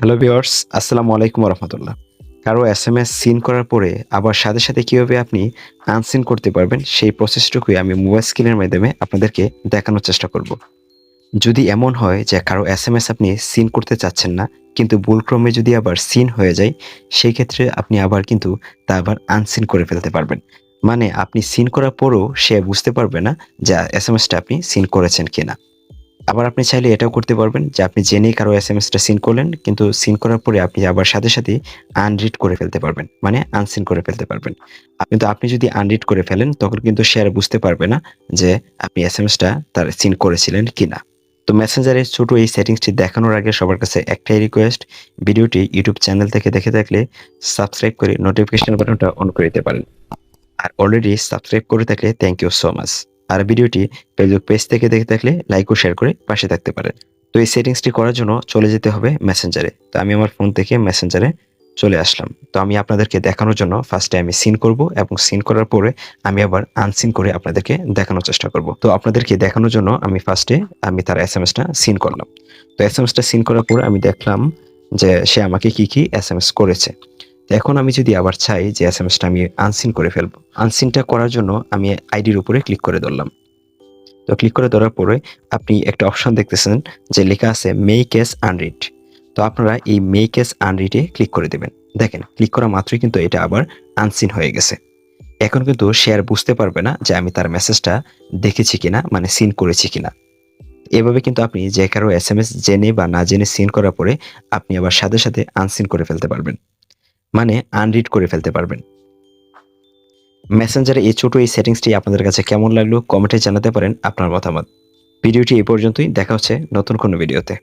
Hello viewers, আসসালামু আলাইকুম ওয়া রাহমাতুল্লাহ। কারো এসএমএস সিন করার পরে আবার সাথে, সাথে কিভাবে আপনি আনসিন করতে পারবেন সেই প্রসেসটুকুই আমি মোবাইল স্ক্রিনের মাধ্যমে আপনাদেরকে দেখানোর চেষ্টা করব। যদি এমন হয় যে কারো এসএমএস আপনি সিন করতে চাচ্ছেন না, কিন্তু ভুলক্রমে যদি আবার সিন হয়ে যায়, সেই ক্ষেত্রে আপনি আবার কিন্তু তা আবার আনসিন করে ফেলতে পারবেন। মানে আপনি সিন করার পরও সে বুঝতে পারবে না যে এসএমএসটা আপনি সিন করেছেন কিনা। আবার আপনি চাইলে এটাও করতে পারবেন যে আপনি জেনেই কারো এসএমএসটা সিন করলেন, কিন্তু সিন করার পরে আপনি আবার সাথে, সাথেই আনরিড করে ফেলতে পারবেন। মানে আনসিন করে ফেলতে পারবেন। কিন্তু আপনি যদি আনরিড করে ফেলেন তখন কিন্তু সে আর বুঝতে পারবে না যে আপনি এসএমএসটা তার সিন করেছিলেন কিনা। তো মেসেঞ্জারের ছোট এই সেটিংসটি দেখানোর আগে সবার কাছে একটাই রিকোয়েস্ট, ভিডিওটি ইউটিউব চ্যানেল থেকে দেখে থাকলে সাবস্ক্রাইব করে নোটিফিকেশন বাটনটা অন করে দিতে পারেন। আর অলরেডি সাবস্ক্রাইব করে থাকলে থ্যাংক ইউ সো মাচ। আর ভিডিওটি ফেসবুক পেজ থেকে দেখে থাকলে লাইক ও শেয়ার করে পাশে থাকতে পারেন। তো এই সেটিংসটি করার জন্য চলে যেতে হবে মেসেঞ্জারে। তো আমি আমার ফোন থেকে মেসেঞ্জারে চলে আসলাম। তো আমি আপনাদেরকে দেখানোর জন্য ফার্স্টে আমি সিন করব এবং সিন করার পরে আমি আবার আনসিন করে আপনাদেরকে দেখানোর চেষ্টা করব। তো আপনাদেরকে দেখানোর জন্য আমি ফার্স্টে তার এসএমএসটা সিন করলাম। তো এসএমএসটা সিন করার পর আমি দেখলাম যে সে আমাকে কি এসএমএস করেছে। এখন আমি যদি আবার চাই যে এসএমএসটা আমি আনসিন করে ফেলবো। আনসিনটা করার জন্য আমি আইডির উপরে ক্লিক করে ধরলাম। তো ক্লিক করে ধরার পরে আপনি একটা অপশন দেখতেছেন যে লেখা আছে মেক এস আনরিড। তো আপনারা এই মেক এস আনরিড এ ক্লিক করে দিবেন। দেখেন ক্লিক করা মাত্রই কিন্তু এটা আবার আনসিন হয়ে গেছে। এখন কিন্তু সে আর বুঝতে পারবে না যে আমি তার মেসেজটা দেখেছি কিনা, মানে সিন করেছি কিনা। এভাবে কিন্তু আপনি যে কারো এসএমএস জেনে বা না জেনে সিন করার পরে আপনি আবার সাথে, সাথে আনসিন করে ফেলতে পারবেন। মানে আনরিড করে ফেলতে পারবেন। মেসেঞ্জারে এই ছোট এই সেটিংসটি আপনাদের কাছে কেমন লাগলো কমেন্টে জানাতে পারেন আপনার মতামত। ভিডিওটি এই পর্যন্তই, দেখা হচ্ছে নতুন কোনো ভিডিওতে।